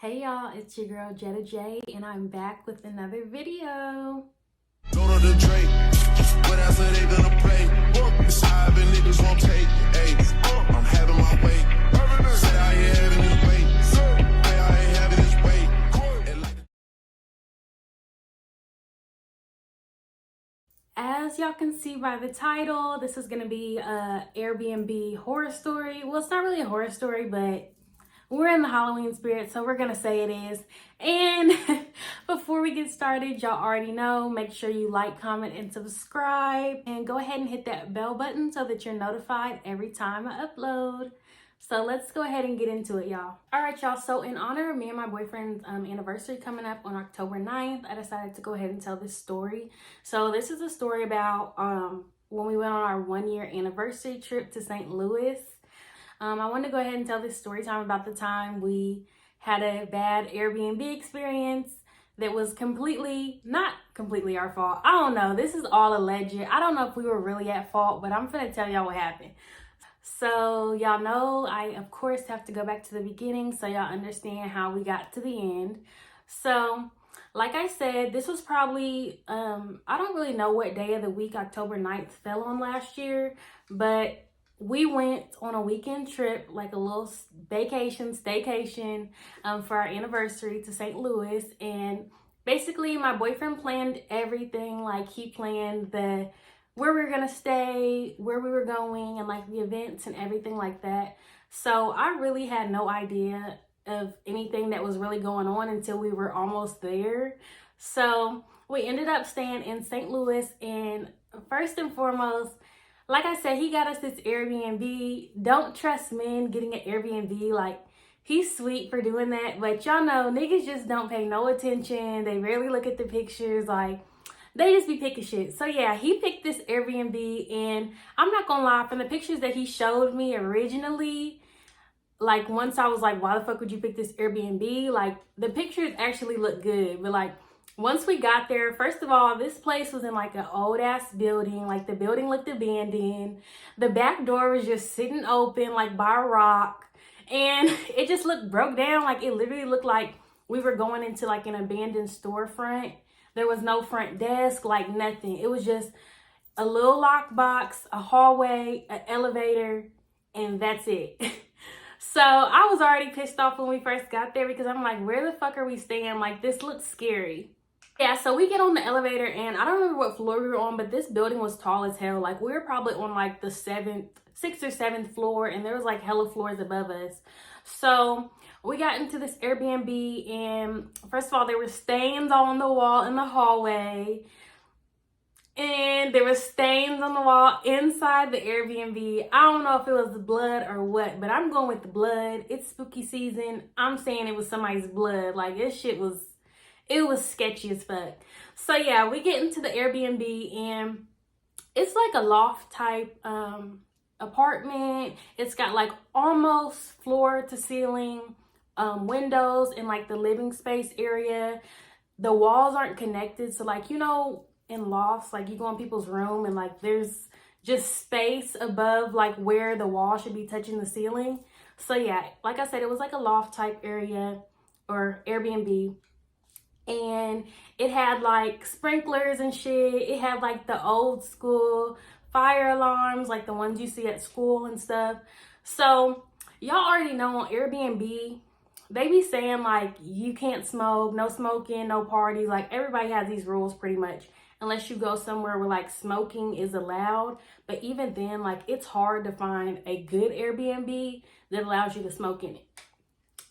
Hey y'all, it's your girl jettajaye and I'm back with another video. Go to the Drake. What else are they gonna play? It's high and niggas won't take. Hey, I'm having my way. Said I ain't having this way. Say I ain't having this way. And like As y'all can see by the title, this is gonna be a Airbnb horror story. Well, it's not really a horror story, but we're in the Halloween spirit, so we're gonna say it is. And before we get started, y'all already know, make sure you like, comment, and subscribe. And go ahead and hit that bell button so that you're notified every time I upload. So let's go ahead and get into it, y'all. All right, y'all. So in honor of me and my boyfriend's anniversary coming up on October 9th, I decided to go ahead and tell this story. So this is a story about when we went on our 1-year anniversary trip to St. Louis. I wanted to go ahead and tell this story time about the time we had a bad Airbnb experience that was not completely our fault. I don't know. This is all alleged. I don't know if we were really at fault, but I'm gonna tell y'all what happened. So y'all know I, of course, have to go back to the beginning so y'all understand how we got to the end. So like I said, this was probably, I don't really know what day of the week October 9th fell on last year, but we went on a weekend trip, like a little staycation for our anniversary to St. Louis. And basically my boyfriend planned everything. Like he planned where we were gonna stay, where we were going, and like the events and everything like that. So I really had no idea of anything that was really going on until we were almost there. So we ended up staying in St. Louis, and first and foremost, like I said, he got us this Airbnb. Don't trust men getting an Airbnb. Like, he's sweet for doing that, but y'all know niggas just don't pay no attention. They rarely look at the pictures. Like, they just be picking shit. So yeah, he picked this Airbnb, and I'm not gonna lie, from the pictures that he showed me originally, like once I was like, why the fuck would you pick this Airbnb? Like, the pictures actually look good, but like once we got there, first of all, this place was in like an old ass building. Like the building looked abandoned. The back door was just sitting open like by a rock, and it just looked broke down. Like it literally looked like we were going into like an abandoned storefront. There was no front desk, like nothing. It was just a little lockbox, a hallway, an elevator, and that's it. So I was already pissed off when we first got there because I'm like, where the fuck are we staying? Like, this looks scary. Yeah, so we get on the elevator, and I don't remember what floor we were on, but this building was tall as hell. Like, we were probably on like the 6th or 7th floor, and there was like hella floors above us. So we got into this Airbnb, and first of all, there were stains on the wall in the hallway, and there were stains on the wall inside the Airbnb. I don't know if it was blood or what, but I'm going with the blood. It's spooky season. I'm saying it was somebody's blood. Like, this shit was, it was sketchy as fuck. So yeah, we get into the Airbnb, and it's like a loft type apartment. It's got like almost floor to ceiling windows in like the living space area. The walls aren't connected, so like, you know, in lofts, like you go in people's room and like there's just space above like where the wall should be touching the ceiling. So yeah, like I said, it was like a loft type area or Airbnb, and it had like sprinklers and shit. It had like the old school fire alarms, like the ones you see at school and stuff. So y'all already know on Airbnb, they be saying like you can't smoke, no smoking, no parties. Like everybody has these rules pretty much, unless you go somewhere where like smoking is allowed. But even then, like it's hard to find a good Airbnb that allows you to smoke in it.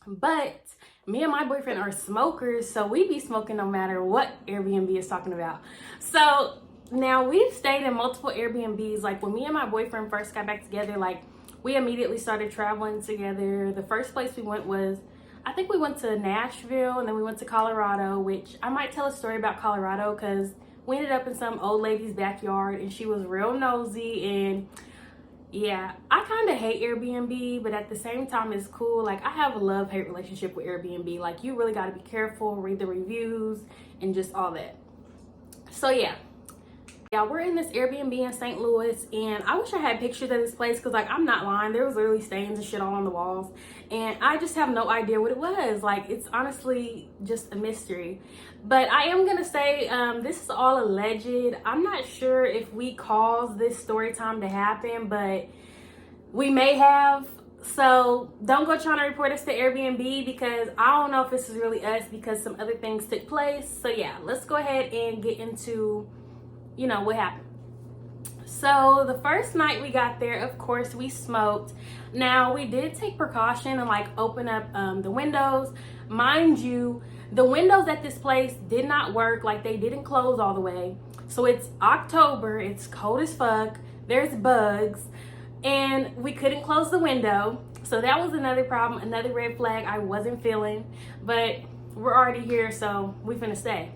But me and my boyfriend are smokers, so we be smoking no matter what Airbnb is talking about. So now we've stayed in multiple Airbnbs. Like when me and my boyfriend first got back together, like we immediately started traveling together. The first place we went was, I think we went to Nashville, and then we went to Colorado, which I might tell a story about Colorado because we ended up in some old lady's backyard, and she was real nosy. And yeah, I kind of hate Airbnb, but at the same time, it's cool. Like I have a love-hate relationship with Airbnb. Like you really got to be careful, read the reviews, and just all that. So yeah, Yeah, we're in this Airbnb in St. Louis, and I wish I had pictures of this place because, like, I'm not lying. There was literally stains and shit all on the walls, and I just have no idea what it was. Like, it's honestly just a mystery. But I am gonna say this is all alleged. I'm not sure if we caused this story time to happen, but we may have. So don't go trying to report us to Airbnb because I don't know if this is really us because some other things took place. So yeah, let's go ahead and get into what happened. So the first night we got there, of course, we smoked. Now we did take precaution and like open up the windows. Mind you, the windows at this place did not work. Like, they didn't close all the way. So it's October, it's cold as fuck, there's bugs, and we couldn't close the window. So that was another problem, another red flag I wasn't feeling. But we're already here, so we finna stay.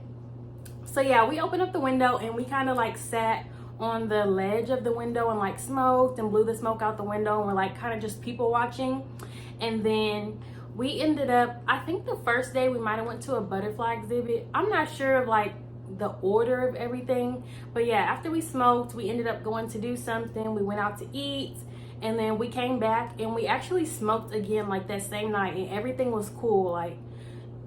So yeah, we opened up the window and we kind of like sat on the ledge of the window and like smoked and blew the smoke out the window, and we're like kind of just people watching. And then we ended up, I think the first day we might have went to a butterfly exhibit. I'm not sure of like the order of everything, but yeah, after we smoked, we ended up going to do something. We went out to eat, and then we came back and we actually smoked again like that same night, and everything was cool. Like,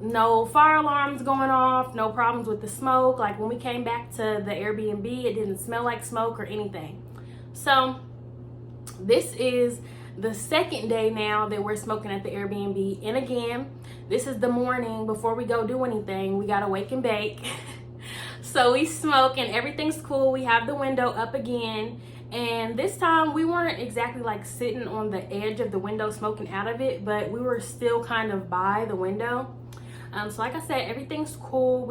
no fire alarms going off, no problems with the smoke. Like, when we came back to the Airbnb, it didn't smell like smoke or anything. So this is the second day now that we're smoking at the Airbnb. And again, this is the morning before we go do anything. We gotta wake and bake. So we smoke and everything's cool. We have the window up again. And this time we weren't exactly like sitting on the edge of the window smoking out of it, but we were still kind of by the window. So like I said, everything's cool.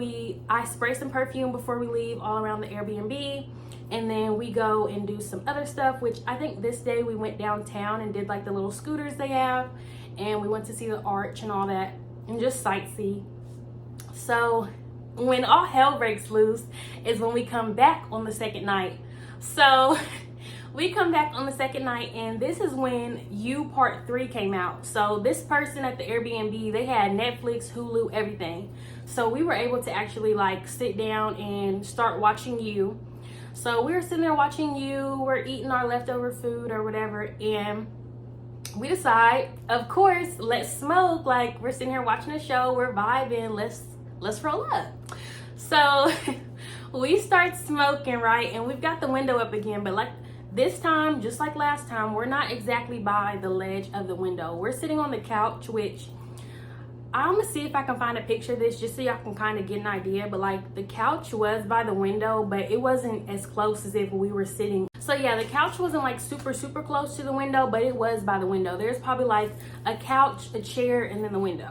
I spray some perfume before we leave all around the Airbnb, and then we go and do some other stuff, which I think this day we went downtown and did like the little scooters they have, and we went to see the arch and all that and just sightsee. So when all hell breaks loose is when we come back on the second night. So we come back on the second night, and this is when You Part 3 came out. So this person at the Airbnb, they had Netflix, Hulu, everything. So we were able to actually like sit down and start watching You. So we were sitting there watching You, we're eating our leftover food or whatever, and we decide, of course, let's smoke. Like, we're sitting here watching a show, we're vibing, let's roll up. So we start smoking, right? And we've got the window up again, but like this time, just like last time, we're not exactly by the ledge of the window. We're sitting on the couch, which I'm gonna see if I can find a picture of this just so y'all can kind of get an idea. But like, the couch was by the window, but it wasn't as close as if we were sitting. So yeah, the couch wasn't like super close to the window, but it was by the window. There's probably like a couch, a chair, and then the window.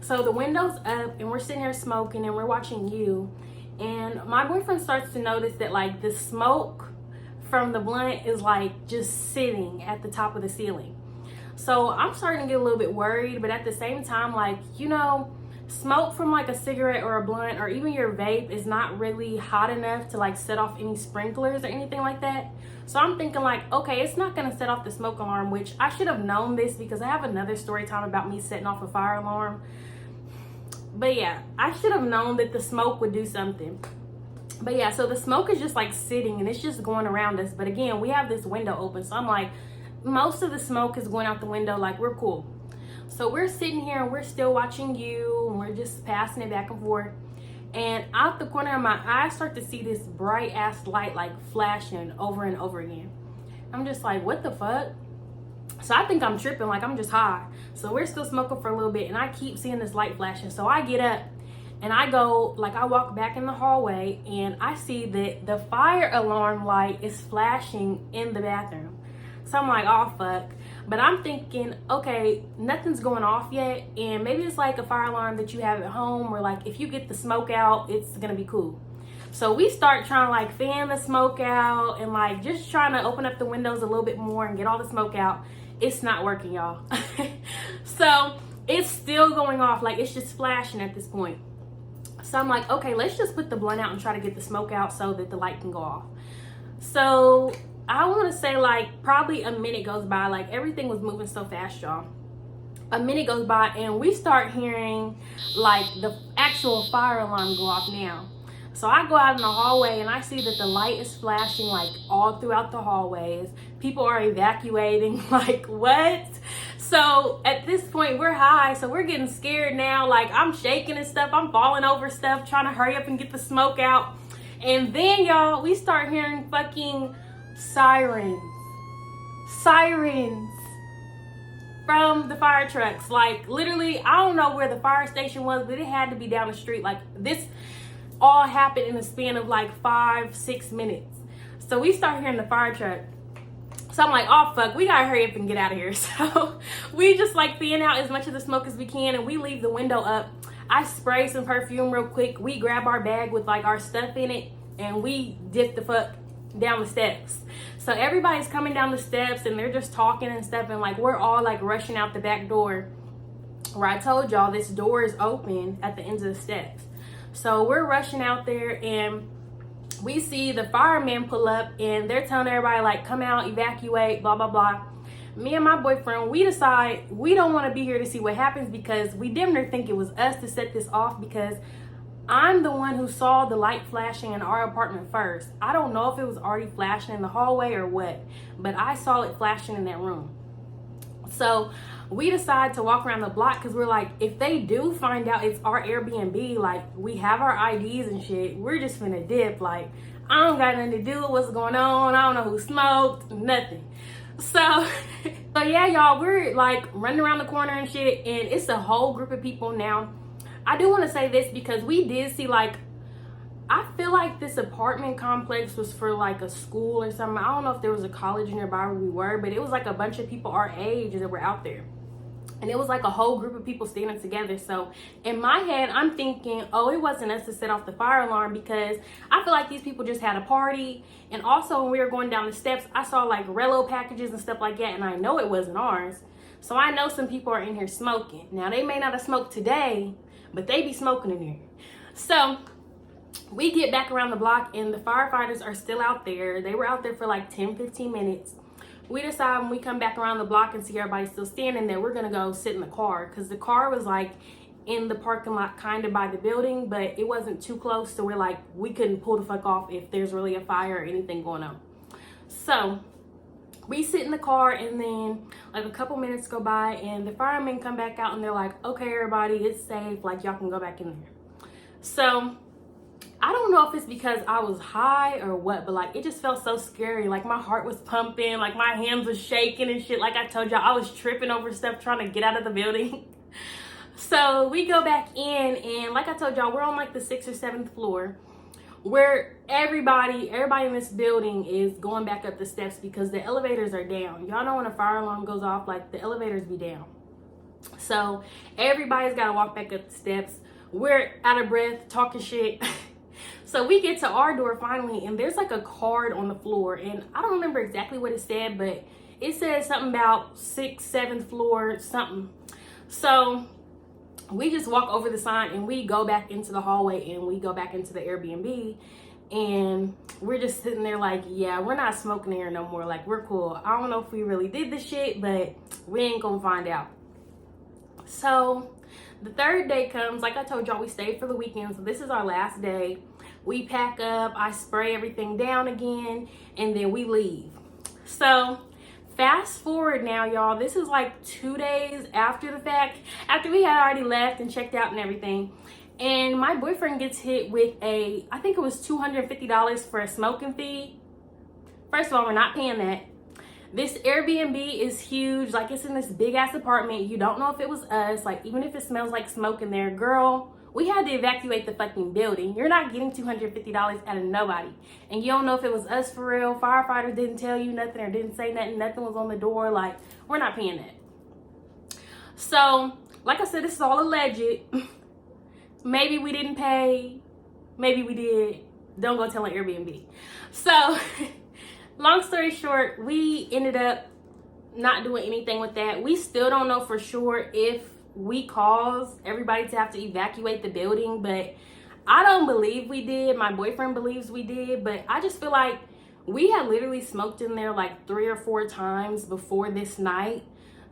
So the window's up and we're sitting here smoking and we're watching You. And my boyfriend starts to notice that like the smoke from the blunt is like just sitting at the top of the ceiling. So I'm starting to get a little bit worried, but at the same time, like, smoke from like a cigarette or a blunt or even your vape is not really hot enough to like set off any sprinklers or anything like that. So I'm thinking like, okay, it's not gonna set off the smoke alarm, which I should have known this because I have another story time about me setting off a fire alarm. But yeah, I should have known that the smoke would do something. But yeah, so the smoke is just like sitting and it's just going around us. But again, we have this window open. So I'm like, most of the smoke is going out the window. Like, we're cool. So we're sitting here and we're still watching You and we're just passing it back and forth. And out the corner of my eye, I start to see this bright ass light like flashing over and over again. I'm just like, what the fuck? So I think I'm tripping, like I'm just high. So we're still smoking for a little bit and I keep seeing this light flashing. So I get up and I go, like, I walk back in the hallway and I see that the fire alarm light is flashing in the bathroom. So I'm like, oh fuck. But I'm thinking, okay, nothing's going off yet, and maybe it's like a fire alarm that you have at home where like if you get the smoke out, it's gonna be cool. So we start trying to like fan the smoke out and like just trying to open up the windows a little bit more and get all the smoke out. It's not working, y'all. So it's still going off, like it's just flashing at this point. So I'm like, okay, let's just put the blunt out and try to get the smoke out so that the light can go off. So I want to say like probably a minute goes by, like everything was moving so fast, y'all. A minute goes by and we start hearing like the actual fire alarm go off now. So I go out in the hallway and I see that the light is flashing like all throughout the hallways. People are evacuating, like what? So at this point we're high, so we're getting scared now. Like I'm shaking and stuff, I'm falling over stuff, trying to hurry up and get the smoke out. And then y'all, we start hearing fucking sirens from the fire trucks. Like literally, I don't know where the fire station was, but it had to be down the street. Like this all happened in the span of like 5-6 minutes. So we start hearing the fire truck. So I'm like, oh fuck, we gotta hurry up and get out of here. So we just like fan out as much of the smoke as we can, and we leave the window up. I spray some perfume real quick. We grab our bag with like our stuff in it, and we dip the fuck down the steps. So everybody's coming down the steps and they're just talking and stuff, and like we're all like rushing out the back door, where I told y'all this door is open at the ends of the steps. So we're rushing out there and we see the firemen pull up and they're telling everybody like, come out, evacuate, blah blah blah. Me and my boyfriend, we decide we don't want to be here to see what happens, because we damn near think it was us to set this off, because I'm the one who saw the light flashing in our apartment first. I don't know if it was already flashing in the hallway or what, but I saw it flashing in that room. So we decide to walk around the block, because we're like, if they do find out it's our Airbnb, like we have our IDs and shit, we're just finna dip. Like I don't got nothing to do with what's going on. I don't know who smoked, nothing. So yeah, y'all, we're like running around the corner and shit, and it's a whole group of people now. I do want to say this, because we did see like, I feel like this apartment complex was for like a school or something. I don't know if there was a college nearby where we were, but it was like a bunch of people our age that were out there. And it was like a whole group of people standing together. So in my head, I'm thinking, oh, it wasn't us to set off the fire alarm, because I feel like these people just had a party. And also when we were going down the steps, I saw like Rello packages and stuff like that, and I know it wasn't ours. So I know some people are in here smoking. Now they may not have smoked today, but they be smoking in here. So we get back around the block and the firefighters are still out there. They were out there for like 10-15 minutes. We decide when we come back around the block and see everybody still standing there, we're gonna go sit in the car, because the car was like in the parking lot kind of by the building, but it wasn't too close, so we're like, we couldn't pull the fuck off if there's really a fire or anything going on. So we sit in the car, and then like a couple minutes go by and the firemen come back out and they're like, okay everybody, it's safe, like y'all can go back in there. So I don't know if it's because I was high or what, but like it just felt so scary. Like my heart was pumping, like my hands was shaking and shit. Like I told y'all, I was tripping over stuff trying to get out of the building. So we go back in, and like I told y'all, we're on like the 6th or 7th floor, where everybody in this building is going back up the steps because the elevators are down. Y'all know when a fire alarm goes off, like the elevators be down. So everybody's got to walk back up the steps. We're out of breath, talking shit. So we get to our door finally, and there's like a card on the floor, and I don't remember exactly what it said, but it said something about 6th, 7th floor, something. So we just walk over the sign and we go back into the hallway and we go back into the Airbnb, and we're just sitting there like, yeah, we're not smoking here no more. Like we're cool. I don't know if we really did this shit, but we ain't gonna find out. So the 3rd day comes. Like I told y'all, we stayed for the weekend, so this is our last day. We pack up, I spray everything down again, and then we leave. So fast forward now, y'all, this is like 2 days after the fact, after we had already left and checked out and everything. And my boyfriend gets hit with I think it was $250 for a smoking fee. First of all, we're not paying that. This Airbnb is huge. Like it's in this big ass apartment. You don't know if it was us. Like even if it smells like smoke in there, girl, we had to evacuate the fucking building. You're not getting $250 out of nobody. And you don't know if it was us for real. Firefighters didn't tell you nothing or didn't say nothing. Nothing was on the door. Like, we're not paying that. So, like I said, this is all alleged. Maybe we didn't pay. Maybe we did. Don't go tell an Airbnb. So, long story short, we ended up not doing anything with that. We still don't know for sure if we caused everybody to have to evacuate the building, but I don't believe we did. My boyfriend believes we did, but I just feel like we had literally smoked in there like 3 or 4 times before this night.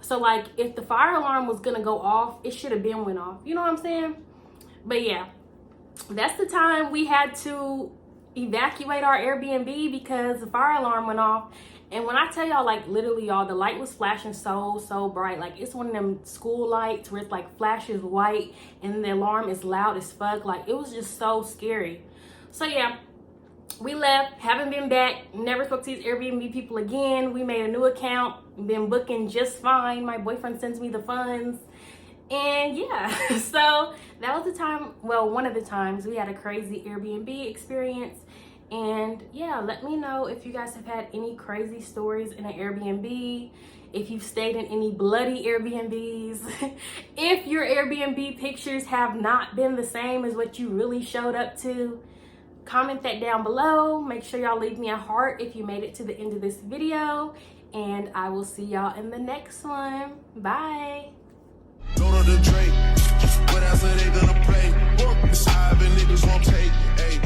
So like if the fire alarm was gonna go off, it should have been went off. You know what I'm saying? But yeah, that's the time we had to evacuate our Airbnb because the fire alarm went off. And when I tell y'all, like, literally, y'all, the light was flashing so bright. Like, it's one of them school lights where it's like flashes white and the alarm is loud as fuck. Like, it was just so scary. So yeah, we left, haven't been back, never spoke to these Airbnb people again. We made a new account, been booking just fine. My boyfriend sends me the funds. And yeah, so that was the time, well, one of the times we had a crazy Airbnb experience. And yeah, let me know if you guys have had any crazy stories in an Airbnb, if you've stayed in any bloody Airbnbs, if your Airbnb pictures have not been the same as what you really showed up to. Comment that down below. Make sure y'all leave me a heart if you made it to the end of this video. And I will see y'all in the next one. Bye. Go to the Drake. What else are they gonna play? It's high, but niggas won't take. Ayy.